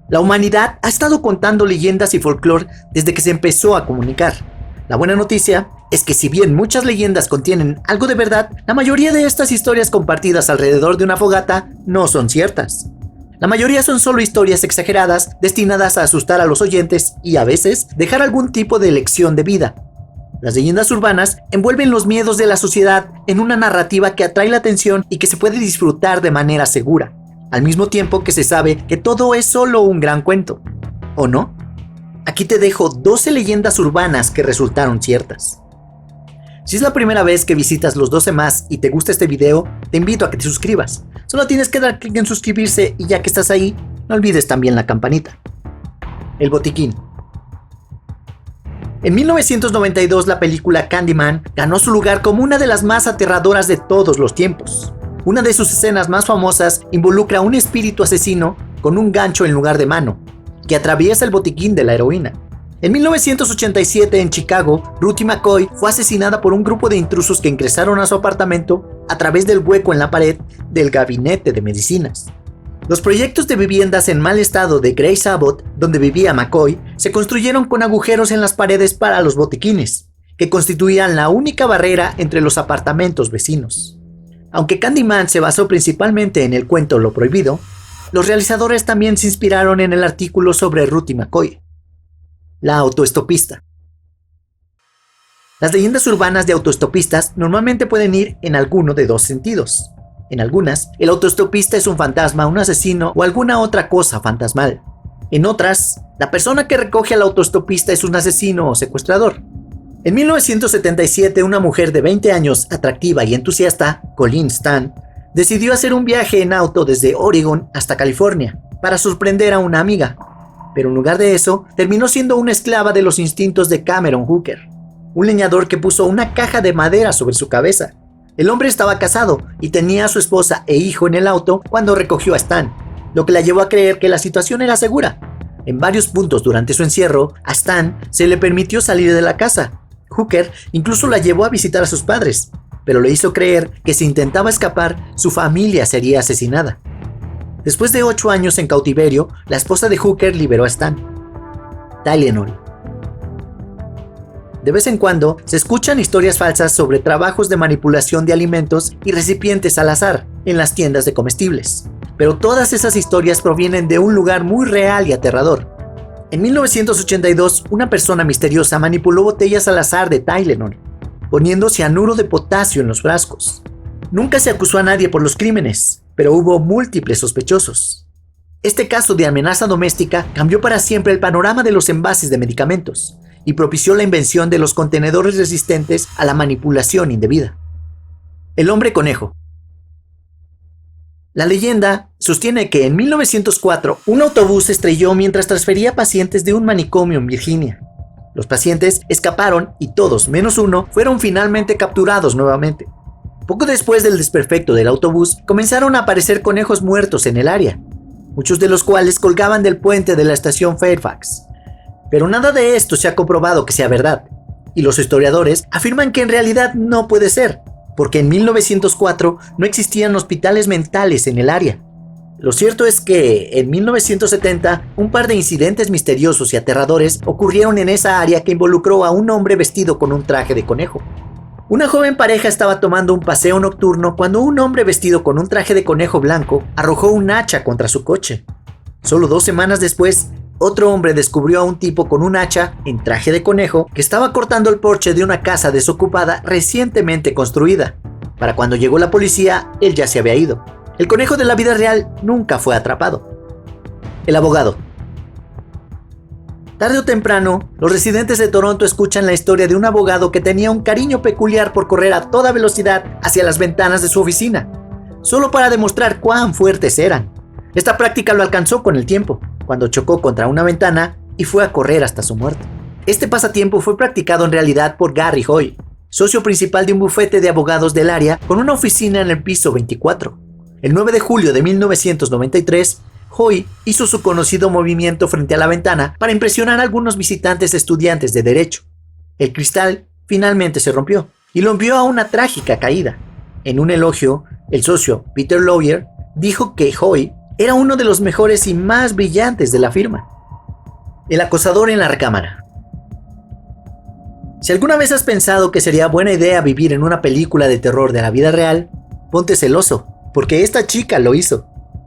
La humanidad ha estado contando leyendas y folclore desde que se empezó a comunicar. La buena noticia es que si bien muchas leyendas contienen algo de verdad, la mayoría de estas historias compartidas alrededor de una fogata no son ciertas. La mayoría son solo historias exageradas destinadas a asustar a los oyentes y a veces dejar algún tipo de lección de vida. Las leyendas urbanas envuelven los miedos de la sociedad en una narrativa que atrae la atención y que se puede disfrutar de manera segura, al mismo tiempo que se sabe que todo es solo un gran cuento. ¿O no? Aquí te dejo 12 leyendas urbanas que resultaron ciertas. Si es la primera vez que visitas los 12 más y te gusta este video, te invito a que te suscribas. Solo tienes que dar clic en suscribirse y ya que estás ahí, no olvides también la campanita. El botiquín. En 1992 la película Candyman ganó su lugar como una de las más aterradoras de todos los tiempos. Una de sus escenas más famosas involucra a un espíritu asesino con un gancho en lugar de mano, que atraviesa el botiquín de la heroína. En 1987 en Chicago, Ruthie McCoy fue asesinada por un grupo de intrusos que ingresaron a su apartamento a través del hueco en la pared del gabinete de medicinas. Los proyectos de viviendas en mal estado de Grace Abbott, donde vivía McCoy, se construyeron con agujeros en las paredes para los botiquines, que constituían la única barrera entre los apartamentos vecinos. Aunque Candyman se basó principalmente en el cuento Lo Prohibido, los realizadores también se inspiraron en el artículo sobre Ruthie McCoy. La autoestopista. Las leyendas urbanas de autoestopistas normalmente pueden ir en alguno de dos sentidos. En algunas, el autoestopista es un fantasma, un asesino o alguna otra cosa fantasmal. En otras, la persona que recoge al autoestopista es un asesino o secuestrador. En 1977, una mujer de 20 años, atractiva y entusiasta, Colleen Stan, decidió hacer un viaje en auto desde Oregon hasta California para sorprender a una amiga. Pero en lugar de eso, terminó siendo una esclava de los instintos de Cameron Hooker, un leñador que puso una caja de madera sobre su cabeza. El hombre estaba casado y tenía a su esposa e hijo en el auto cuando recogió a Stan, lo que la llevó a creer que la situación era segura. En varios puntos durante su encierro, a Stan se le permitió salir de la casa. Hooker incluso la llevó a visitar a sus padres, pero le hizo creer que si intentaba escapar, su familia sería asesinada. Después de 8 años en cautiverio, la esposa de Hooker liberó a Stan. Tylenol. De vez en cuando se escuchan historias falsas sobre trabajos de manipulación de alimentos y recipientes al azar en las tiendas de comestibles. Pero todas esas historias provienen de un lugar muy real y aterrador. En 1982, una persona misteriosa manipuló botellas al azar de Tylenol, poniendo cianuro de potasio en los frascos. Nunca se acusó a nadie por los crímenes, pero hubo múltiples sospechosos. Este caso de amenaza doméstica cambió para siempre el panorama de los envases de medicamentos y propició la invención de los contenedores resistentes a la manipulación indebida. El hombre conejo. La leyenda sostiene que en 1904 un autobús se estrelló mientras transfería pacientes de un manicomio en Virginia. Los pacientes escaparon y todos, menos uno, fueron finalmente capturados nuevamente. Poco después del desperfecto del autobús, comenzaron a aparecer conejos muertos en el área, muchos de los cuales colgaban del puente de la estación Fairfax. Pero nada de esto se ha comprobado que sea verdad, y los historiadores afirman que en realidad no puede ser, porque en 1904 no existían hospitales mentales en el área. Lo cierto es que en 1970 un par de incidentes misteriosos y aterradores ocurrieron en esa área que involucró a un hombre vestido con un traje de conejo. Una joven pareja estaba tomando un paseo nocturno cuando un hombre vestido con un traje de conejo blanco arrojó un hacha contra su coche. Solo 2 semanas después, otro hombre descubrió a un tipo con un hacha en traje de conejo que estaba cortando el porche de una casa desocupada recientemente construida. Para cuando llegó la policía, él ya se había ido. El conejo de la vida real nunca fue atrapado. El abogado. Tarde o temprano, los residentes de Toronto escuchan la historia de un abogado que tenía un cariño peculiar por correr a toda velocidad hacia las ventanas de su oficina, solo para demostrar cuán fuertes eran. Esta práctica lo alcanzó con el tiempo, cuando chocó contra una ventana y fue a correr hasta su muerte. Este pasatiempo fue practicado en realidad por Gary Hoy, socio principal de un bufete de abogados del área con una oficina en el piso 24. El 9 de julio de 1993, Hoy hizo su conocido movimiento frente a la ventana para impresionar a algunos visitantes estudiantes de derecho. El cristal finalmente se rompió y lo envió a una trágica caída. En un elogio, el socio Peter Lawyer dijo que Hoy era uno de los mejores y más brillantes de la firma. El acosador en la recámara. Si alguna vez has pensado que sería buena idea vivir en una película de terror de la vida real, ponte celoso, porque esta chica lo hizo.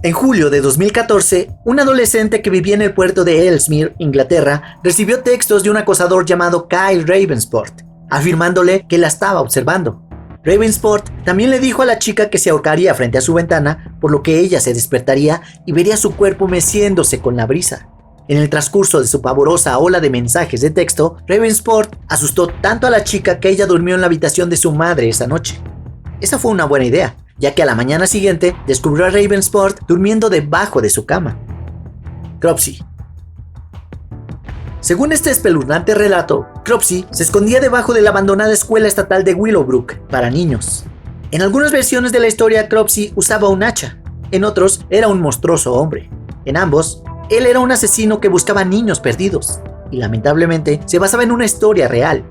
En julio de 2014, un adolescente que vivía en el puerto de Ellesmere, Inglaterra, recibió textos de un acosador llamado Kyle Ravensport, afirmándole que la estaba observando. Ravensport también le dijo a la chica que se ahorcaría frente a su ventana, por lo que ella se despertaría y vería su cuerpo meciéndose con la brisa. En el transcurso de su pavorosa ola de mensajes de texto, Ravensport asustó tanto a la chica que ella durmió en la habitación de su madre esa noche. Esa fue una buena idea, ya que a la mañana siguiente descubrió a Ravensport durmiendo debajo de su cama. Cropsey. Según este espeluznante relato, Cropsey se escondía debajo de la abandonada escuela estatal de Willowbrook para niños. En algunas versiones de la historia, Cropsey usaba un hacha, en otros era un monstruoso hombre. En ambos, él era un asesino que buscaba niños perdidos, y lamentablemente se basaba en una historia real.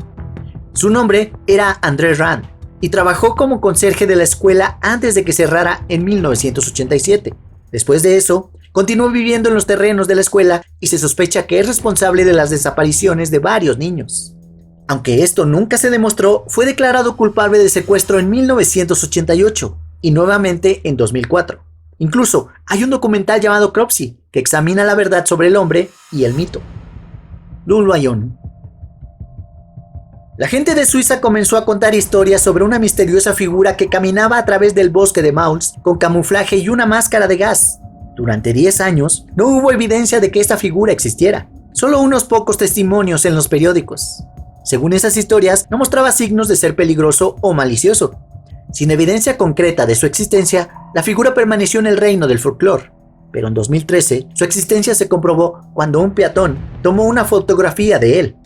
Su nombre era André Rand, y trabajó como conserje de la escuela antes de que cerrara en 1987. Después de eso, continuó viviendo en los terrenos de la escuela y se sospecha que es responsable de las desapariciones de varios niños. Aunque esto nunca se demostró, fue declarado culpable de secuestro en 1988 y nuevamente en 2004. Incluso hay un documental llamado Cropsey que examina la verdad sobre el hombre y el mito. Lulwayon. La gente de Suiza comenzó a contar historias sobre una misteriosa figura que caminaba a través del bosque de Mauls con camuflaje y una máscara de gas. Durante 10 años no hubo evidencia de que esta figura existiera, solo unos pocos testimonios en los periódicos. Según esas historias, no mostraba signos de ser peligroso o malicioso. Sin evidencia concreta de su existencia, la figura permaneció en el reino del folclore. Pero en 2013, su existencia se comprobó cuando un peatón tomó una fotografía de él.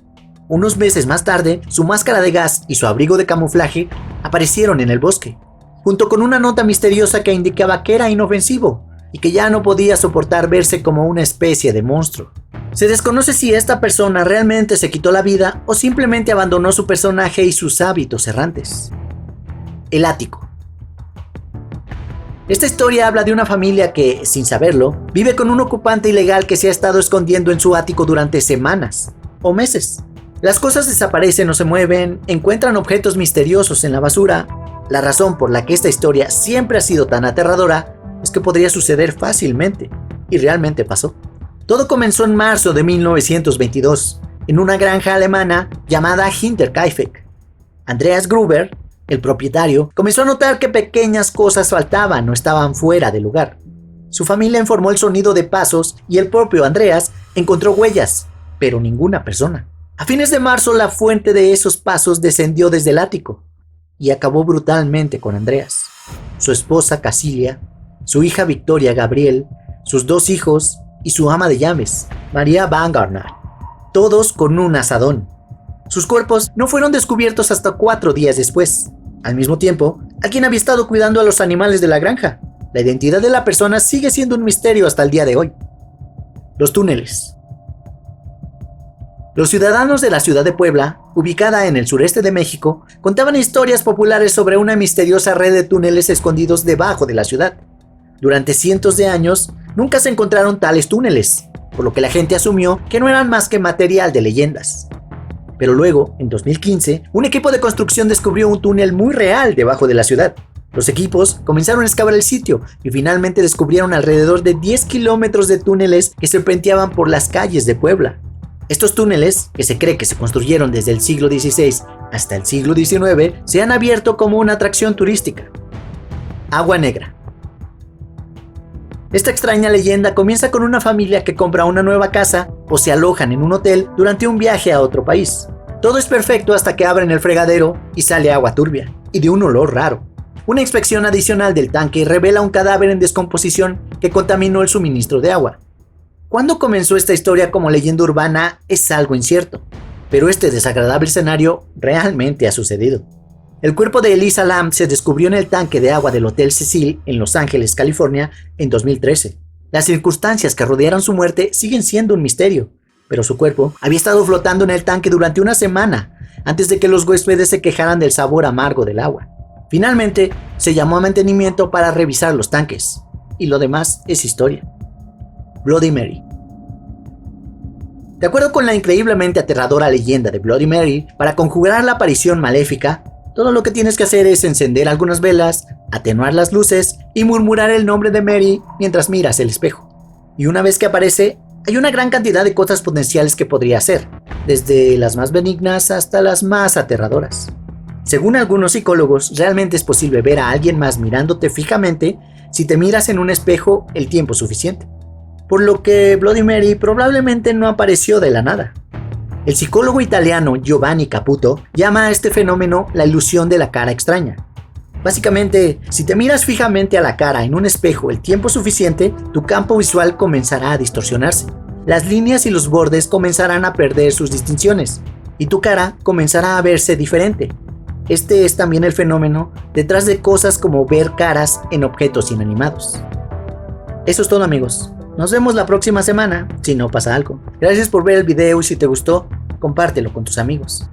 Unos meses más tarde, su máscara de gas y su abrigo de camuflaje aparecieron en el bosque, junto con una nota misteriosa que indicaba que era inofensivo y que ya no podía soportar verse como una especie de monstruo. Se desconoce si esta persona realmente se quitó la vida o simplemente abandonó su personaje y sus hábitos errantes. El ático. Esta historia habla de una familia que, sin saberlo, vive con un ocupante ilegal que se ha estado escondiendo en su ático durante semanas o meses. Las cosas desaparecen o se mueven, encuentran objetos misteriosos en la basura. La razón por la que esta historia siempre ha sido tan aterradora es que podría suceder fácilmente, y realmente pasó. Todo comenzó en marzo de 1922, en una granja alemana llamada Hinterkaifeck. Andreas Gruber, el propietario, comenzó a notar que pequeñas cosas faltaban o estaban fuera de lugar. Su familia informó el sonido de pasos y el propio Andreas encontró huellas, pero ninguna persona. A fines de marzo, la fuente de esos pasos descendió desde el ático y acabó brutalmente con Andreas, su esposa Casilia, su hija Victoria Gabriel, sus 2 hijos y su ama de llaves, María Baumgartner, todos con un asadón. Sus cuerpos no fueron descubiertos hasta 4 días después. Al mismo tiempo, alguien había estado cuidando a los animales de la granja. La identidad de la persona sigue siendo un misterio hasta el día de hoy. Los túneles. Los ciudadanos de la ciudad de Puebla, ubicada en el sureste de México, contaban historias populares sobre una misteriosa red de túneles escondidos debajo de la ciudad. Durante cientos de años, nunca se encontraron tales túneles, por lo que la gente asumió que no eran más que material de leyendas. Pero luego, en 2015, un equipo de construcción descubrió un túnel muy real debajo de la ciudad. Los equipos comenzaron a excavar el sitio y finalmente descubrieron alrededor de 10 kilómetros de túneles que serpenteaban por las calles de Puebla. Estos túneles, que se cree que se construyeron desde el siglo XVI hasta el siglo XIX, se han abierto como una atracción turística. Agua Negra. Esta extraña leyenda comienza con una familia que compra una nueva casa o se alojan en un hotel durante un viaje a otro país. Todo es perfecto hasta que abren el fregadero y sale agua turbia y de un olor raro. Una inspección adicional del tanque revela un cadáver en descomposición que contaminó el suministro de agua. ¿Cuándo comenzó esta historia como leyenda urbana? Es algo incierto, pero este desagradable escenario realmente ha sucedido. El cuerpo de Elisa Lam se descubrió en el tanque de agua del Hotel Cecil en Los Ángeles, California, en 2013. Las circunstancias que rodearon su muerte siguen siendo un misterio, pero su cuerpo había estado flotando en el tanque durante una semana antes de que los huéspedes se quejaran del sabor amargo del agua. Finalmente, se llamó a mantenimiento para revisar los tanques. y lo demás es historia. Bloody Mary. De acuerdo con la increíblemente aterradora leyenda de Bloody Mary, para conjurar la aparición maléfica, todo lo que tienes que hacer es encender algunas velas, atenuar las luces y murmurar el nombre de Mary mientras miras el espejo. Y una vez que aparece, hay una gran cantidad de cosas potenciales que podría hacer, desde las más benignas hasta las más aterradoras. Según algunos psicólogos, realmente es posible ver a alguien más mirándote fijamente si te miras en un espejo el tiempo suficiente. Por lo que Bloody Mary probablemente no apareció de la nada. El psicólogo italiano Giovanni Caputo llama a este fenómeno la ilusión de la cara extraña. Básicamente, si te miras fijamente a la cara en un espejo el tiempo suficiente, tu campo visual comenzará a distorsionarse. Las líneas y los bordes comenzarán a perder sus distinciones, y tu cara comenzará a verse diferente. Este es también el fenómeno detrás de cosas como ver caras en objetos inanimados. Eso es todo, amigos. Nos vemos la próxima semana, si no pasa algo. Gracias por ver el video y si te gustó, compártelo con tus amigos.